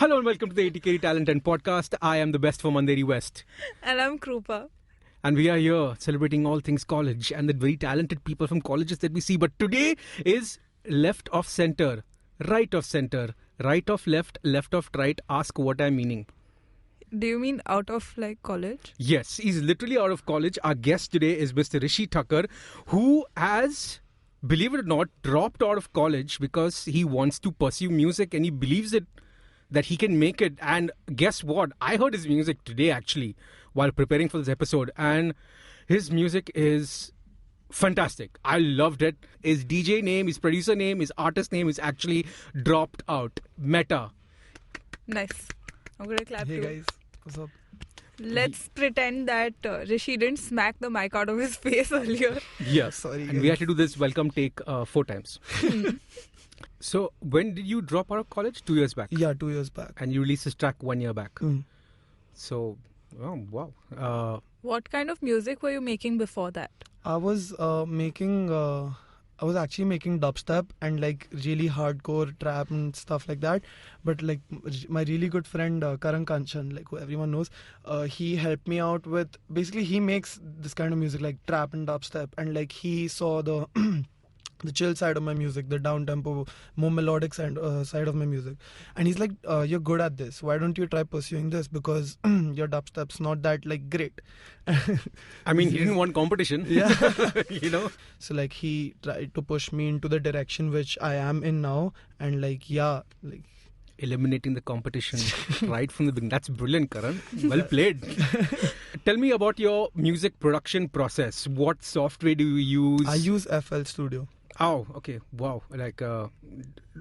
Hello and welcome to the ATKT.in podcast. I am the best from Andheri West. And I'm Krupa. And we are here celebrating all things college and the very talented people from colleges that we see. But today is left of center, right of center, right of left of right. Ask what I'm meaning. Do you mean out of college? Yes, he's literally out of college. Our guest today is Mr. Rishi Thakker, who has, believe it or not, dropped out of college because he wants to pursue music and he believes that he can make it. And guess what? I heard his music today actually while preparing for this episode, and his music is fantastic. I loved it. His DJ name, his producer name, his artist name is actually Dropped Out. Meta. Nice. I'm going to clap Hey too. guys, what's up? Let's pretend that Rishi didn't smack the mic out of his face earlier. Yes. Sorry, And we had to do this welcome take 4 times. So, when did you drop out of college? 2 years back. Yeah, 2 years back. And you released this track 1 year back. Mm. So, oh, wow. What kind of music were you making before that? I was actually making dubstep and really hardcore trap and stuff like that. But my really good friend Karan Kanchan, who everyone knows, he helped me out with, basically he makes this kind of music like trap and dubstep, and he saw the the chill side of my music, the down-tempo, more melodic side of my music. And he's like, you're good at this. Why don't you try pursuing this? Because your dubstep's not that, great. I mean, he didn't want competition. Yeah. You know? So, he tried to push me into the direction which I am in now. And, Eliminating the competition right from the beginning. That's brilliant, Karan. Well played. Tell me about your music production process. What software do you use? I use FL Studio. Oh, okay. Wow.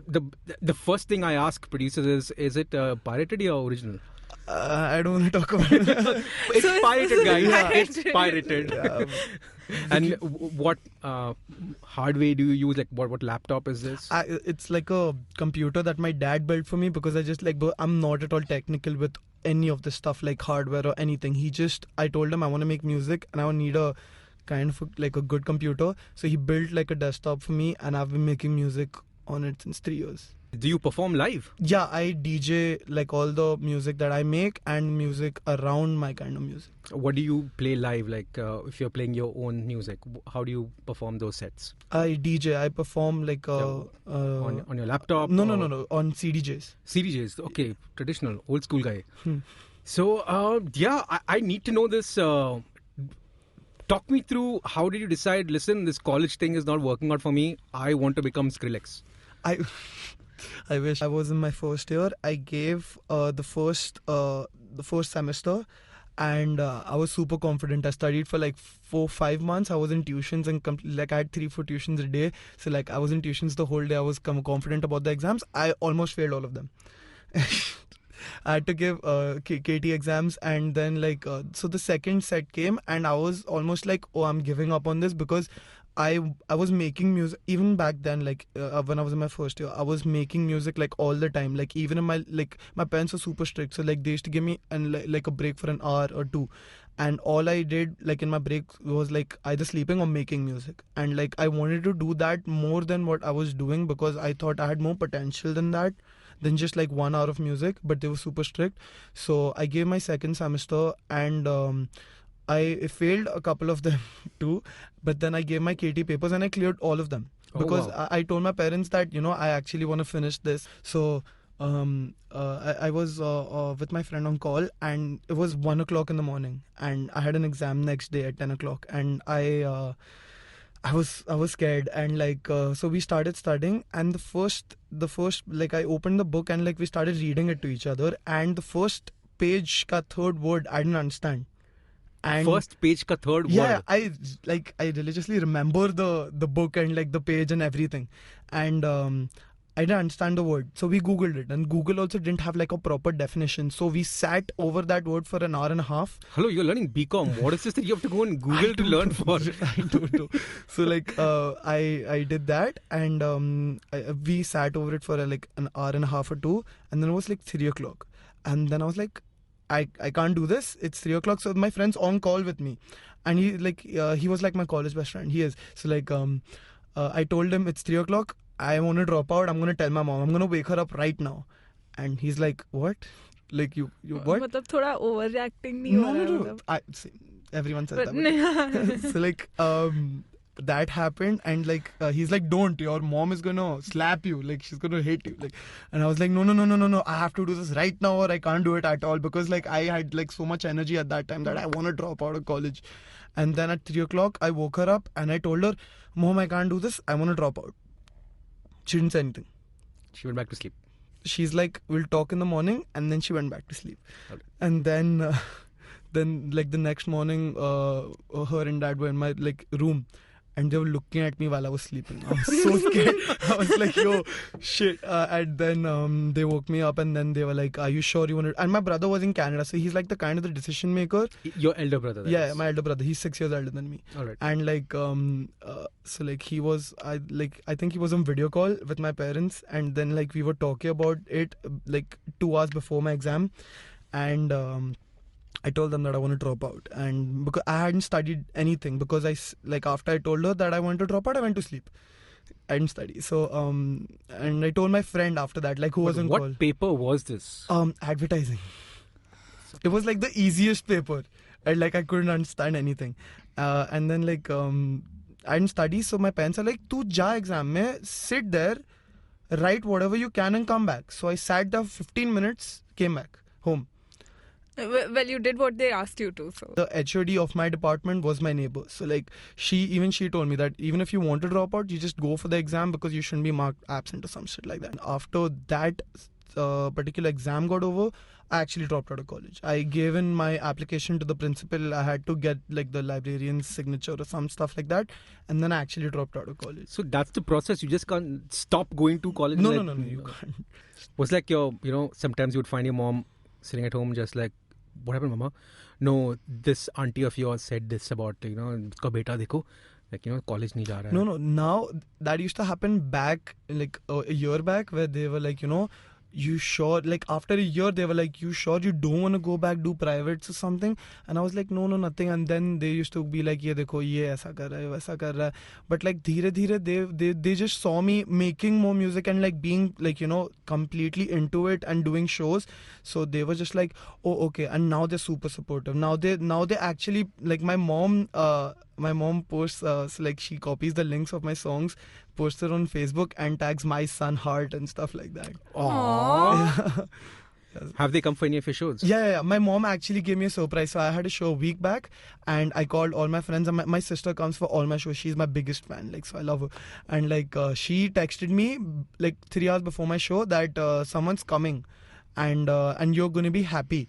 The first thing I ask producers is it pirated or original? I don't want to talk about it. It's pirated, guys. Yeah. It's pirated. Yeah. And what hardware do you use? What laptop is this? It's like a computer that my dad built for me, because I just I'm not at all technical with any of this stuff, hardware or anything. I told him I want to make music and I need a kind of a good computer. So he built a desktop for me, and I've been making music on it since 3 years. Do you perform live? Yeah, I DJ all the music that I make and music around my kind of music. What do you play live? If you're playing your own music, how do you perform those sets? I DJ. I perform On your laptop? No, on CDJs. CDJs. Okay, traditional, old school guy. Hmm. So, I need to know this. Talk me through, how did you decide, listen, this college thing is not working out for me. I want to become Skrillex. I wish I was in my first year. I gave the first semester, and I was super confident. I studied for 4-5 months. I was in tuitions and I had 3-4 tuitions a day. So I was in tuitions the whole day. I was confident about the exams. I almost failed all of them. I had to give KT exams, and then so the second set came, and I was almost oh, I'm giving up on this, because I was making music even back then. When I was in my first year, I was making music all the time. Even in my parents were super strict, so they used to give me a break for an hour or two, and all I did in my break was either sleeping or making music. And I wanted to do that more than what I was doing, because I thought I had more potential than just 1 hour of music, but they were super strict. So I gave my second semester, and I failed a couple of them too, but then I gave my KT papers and I cleared all of them, because wow. I told my parents that I actually want to finish this. So I was with my friend on call, and it was 1 o'clock in the morning, and I had an exam next day at 10 o'clock, and I was scared, and so we started studying, and the first I opened the book, and we started reading it to each other, and the first page ka third word I didn't understand. And first page ka third word. Yeah, I religiously remember the book and the page and everything, and I didn't understand the word. So we Googled it, and Google also didn't have a proper definition. So we sat over that word for an hour and a half. Hello, you're learning BCom. What is this that you have to go on Google to learn for? I don't know. So I did that, and we sat over it for an hour and a half or two, and then it was 3 o'clock, and then I was I can't do this. It's 3 o'clock. So my friend's on call with me, and he was my college best friend. He is. So I told him it's 3 o'clock. I want to drop out. I'm going to tell my mom. I'm going to wake her up right now. And he's like, what? Like, you what? मतलब थोड़ा overreacting नहीं हो रहा है मतलब. See, everyone says But that. So like, that happened, and like he's like, don't, your mom is gonna slap you, like she's gonna hit you, like. And I was like, no, I have to do this right now, or I can't do it at all, because like I had like so much energy at that time that I want to drop out of college. And then at 3 o'clock I woke her up and I told her, Mom, I can't do this, I want to drop out. She didn't say anything. She went back to sleep. She's like, we'll talk in the morning, and then she went back to sleep. Okay. And then like the next morning, her and dad were in my like room, and they were looking at me while I was sleeping. I was so scared. I was like, yo, shit. And then they woke me up, and then they were like, are you sure you want to? And my brother was in Canada, so he's like the kind of the decision maker. Your elder brother? Yeah, my elder brother. He's 6 years older than me. All right. And like, so like he was, I think he was on video call with my parents, and then like we were talking about it like 2 hours before my exam, and I told them that I want to drop out, and because I hadn't studied anything, because after I told her that I wanted to drop out, I went to sleep. I didn't study. So and I told my friend after that, like, who was on call. What paper was this? Advertising. It was like the easiest paper, and like I couldn't understand anything. And then like I didn't study, so my parents are like, "Tu ja exam mein, sit there, write whatever you can, and come back." So I sat there 15 minutes, came back home. Well, you did what they asked you to. So The HOD of my department was my neighbor. So like she told me that even if you want to drop out, you just go for the exam, because you shouldn't be marked absent or some shit like that. After that particular exam got over, I actually dropped out of college. I gave in my application to the principal. I had to get like the librarian's signature or some stuff like that, and then I actually dropped out of college. So that's the process. You just can't stop going to college. No, like, no, you can't. Was like sometimes you would find your mom sitting at home just like, what happened, mama? No, this auntie of yours said this about, uska beta dekho, like, college nahi ja raha hai. No, now that used to happen back like a year back, where they were like, you sure, like after a year they were like, you sure you don't want to go back, do privates or something? And I was like, no, nothing. And then they used to be like, ye dekho, ye aisa kar raha hai, waisa kar raha hai. But like dheere they just saw me making more music and like being like, completely into it and doing shows. So they were just like, oh, okay. And now they're super supportive. Now they actually, like my mom posts, so like she copies the links of my songs, posts it on Facebook, and tags my son Heart and stuff like that. Aww. Have they come for any of your shows? Yeah. My mom actually gave me a surprise. So I had a show a week back, and I called all my friends, and my sister comes for all my shows. She's my biggest fan, like, so I love her. And like she texted me like 3 hours before my show that someone's coming, and you're gonna be happy.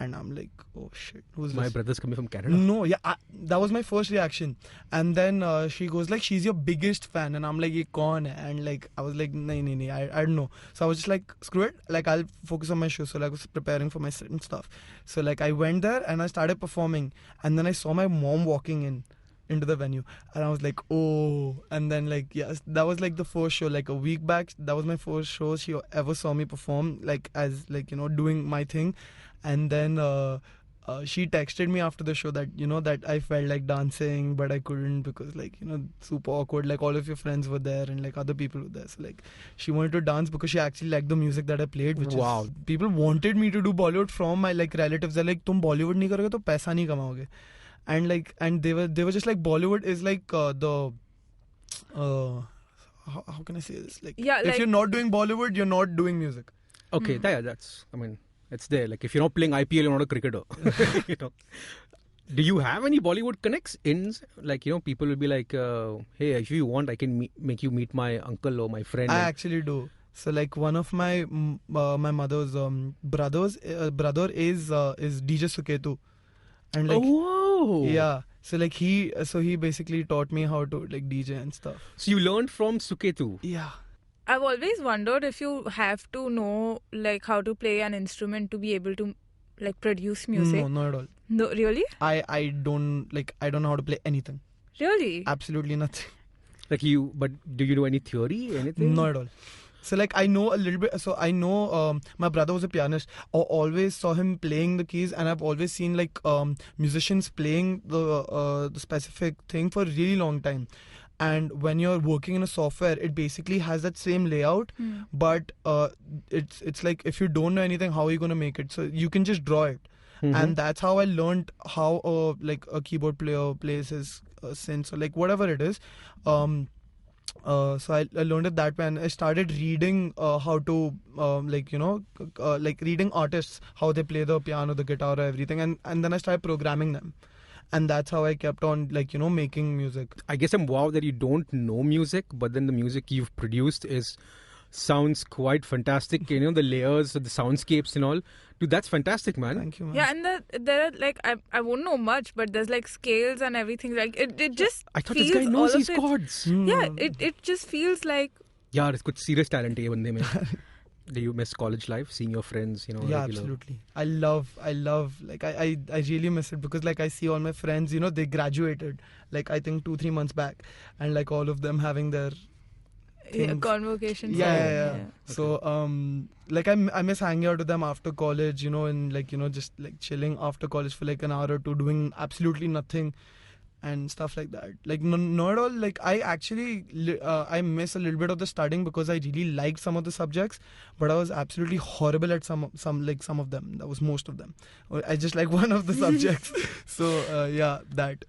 And I'm like, oh shit, who's My this? brother's coming from Canada. No, yeah, that was my first reaction. And then she goes like, she's your biggest fan. And I'm like, ye kaun hai? And like, I was like, nahi, I don't know. So I was just like, screw it, like I'll focus on my show. So like, I was preparing for my set and stuff. So like I went there and I started performing, and then I saw my mom walking into the venue, and I was like, oh. And then like, yes, that was like the first show, like a week back. That was my first show she ever saw me perform, like as like, doing my thing. And then she texted me after the show that, that I felt like dancing, but I couldn't because like, super awkward. Like all of your friends were there and like other people were there. So like she wanted to dance because she actually liked the music that I played, which wow. is, people wanted me to do Bollywood from my like relatives. They're like, tum Bollywood nahi karoge to paisa nahi kamaoge. And like, and they were just like, Bollywood is like how can I say this? Like, yeah, if like, you're not doing Bollywood, you're not doing music. Okay, that's, I mean, it's there. Like, if you're not playing IPL, you're not a cricketer. Do you have any Bollywood connects? Like, people will be like, hey, if you want, I can make you meet my uncle or my friend. I actually do. So, like, one of my my mother's brother is DJ Suketu. And like, oh, yeah. So like he basically taught me how to like DJ and stuff. So you learned from Suketu. Yeah. I've always wondered if you have to know like how to play an instrument to be able to like produce music. No, not at all. No, really? I don't know how to play anything. Really? Absolutely nothing. Like but do you know any theory, anything? Not at all. So like I know a little bit. So I know my brother was a pianist. I always saw him playing the keys, and I've always seen like musicians playing the specific thing for a really long time. And when you're working in a software, it basically has that same layout, but it's like if you don't know anything, how are you going to make it? So you can just draw it. And that's how I learned how a keyboard player plays his synth, or like whatever it is. So I learned it that way, and I started reading how to like reading artists, how they play the piano, the guitar, everything, and then I started programming them. And that's how I kept on making music. I guess I'm wow that you don't know music, but then the music you've produced sounds quite fantastic. The layers, the soundscapes and all. Dude, that's fantastic, man. Thank you, man. Yeah, and there are like I won't know much, but there's like scales and everything. Like it just. I thought feels this guy knows all these of it. chords. Yeah, it just feels like. Yeah, it's good serious talent hai bande mein. Do you miss college life, seeing your friends? Yeah, regular? absolutely. I love like I really miss it, because like I see all my friends, they graduated like I think 2-3 months back, and like all of them having their things. Convocations. Yeah. So like I miss hanging out with them after college, and like just like chilling after college for like an hour or two, doing absolutely nothing and stuff like that. Like not at all. Like I actually I miss a little bit of the studying, because I really liked some of the subjects, but I was absolutely horrible at some of them. That was most of them. I just like one of the subjects. So yeah, that.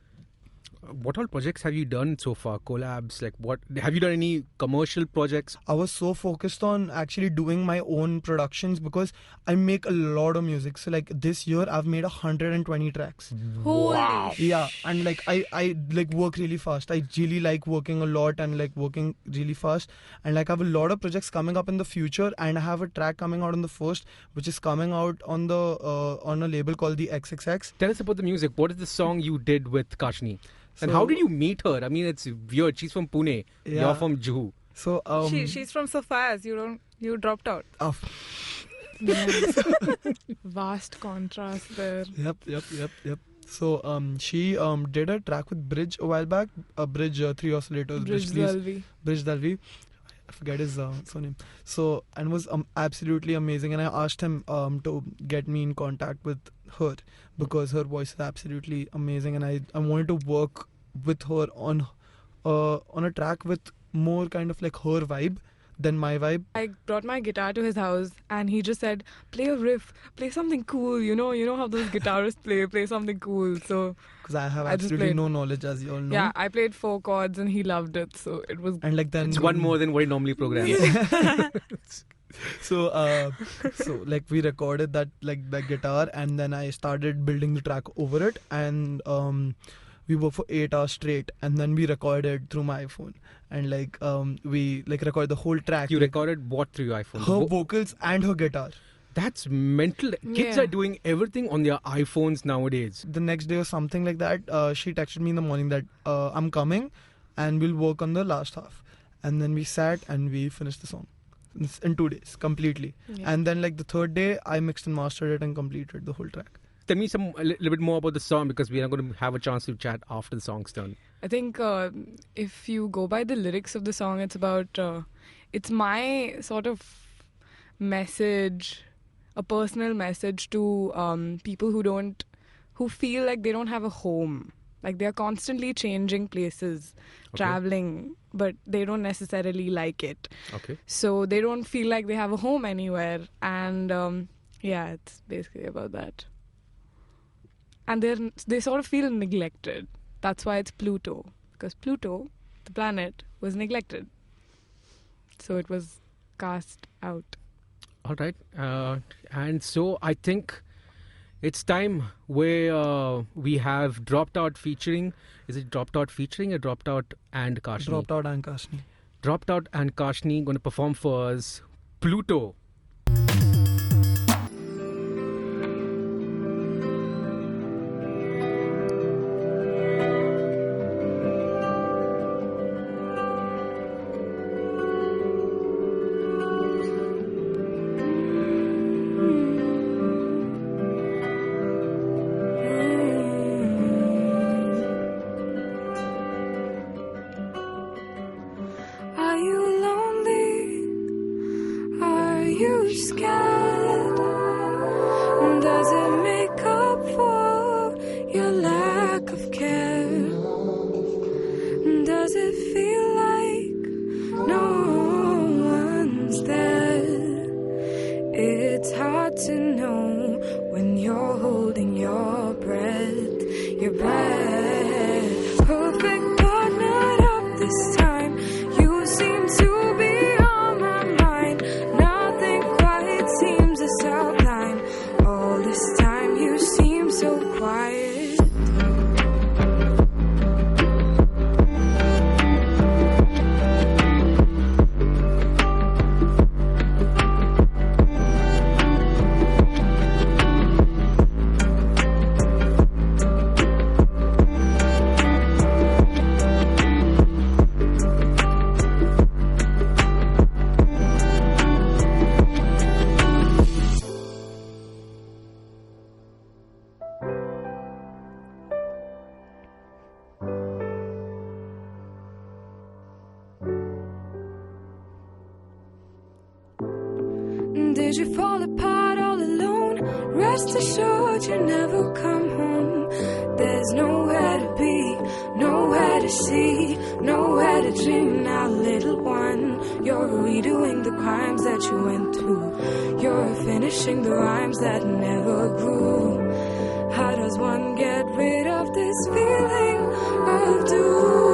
What all projects have you done so far? Collabs? Like what? Have you done any commercial projects? I was so focused on actually doing my own productions, because I make a lot of music. So like this year I've made 120 tracks. Wow. Yeah, and like I like work really fast. I really like working a lot and like working really fast. And like I have a lot of projects coming up in the future, and I have a track coming out on the 1st, which is coming out on the on a label called the XXX. Tell us about the music. What is the song you did with Kashni? And how did you meet her? I mean, it's weird. She's from Pune. Yeah. You're from Juhu. So she's from Safas. You dropped out. Oh. Vast contrast there. Yep. So she did a track with Bridge a while back. Bridge 3 oscillators. Bridge Dalvi. I forget his surname. So, and was absolutely amazing. And I asked him to get me in contact with her, because her voice is absolutely amazing, and I wanted to work with her on a track with more kind of like her vibe than my vibe. I brought my guitar to his house, and he just said, play a riff, play something cool, you know how those guitarists play something cool. So because I have absolutely no knowledge, as you all know. Yeah, I played 4 chords and he loved it, so it was. And like then it's one more than what he normally programs. So like we recorded that guitar, and then I started building the track over it, and we worked for 8 hours straight, and then we recorded through my iPhone, and like we like recorded the whole track. You recorded what through your iPhone? Her vocals and her guitar. That's mental. Kids are doing everything on their iPhones nowadays. The next day or something like that, she texted me in the morning that I'm coming, and we'll work on the last half. And then we sat and we finished the song in 2 days completely. Yeah. And then like the 3rd day, I mixed and mastered it and completed the whole track. Tell me a little bit more about the song, because we are going to have a chance to chat after the song's done. I think if you go by the lyrics of the song, it's about it's my sort of message, a personal message to people who feel like they don't have a home. Like they're constantly changing places, traveling, but they don't necessarily like it. Okay. So they don't feel like they have a home anywhere. And yeah, it's basically about that. And they sort of feel neglected. That's why it's Pluto. Because Pluto, the planet, was neglected. So it was cast out. All right. And so I think it's time where we have Dropped Out featuring. Is it Dropped Out featuring or Dropped Out and Kashni? Dropped Out and Kashni. Dropped Out and Kashni going to perform for us Pluto. Does it feel to know when you're holding your breath, your breath. Perfect, but not up this time. You seem to be on my mind. Nothing quite seems to sublime. All this time you seem so quiet. Did you fall apart all alone? Rest assured you never come home. There's nowhere to be, nowhere to see, nowhere to dream now, little one. You're redoing the crimes that you went through. You're finishing the rhymes that never grew. How does one get rid of this feeling of doom?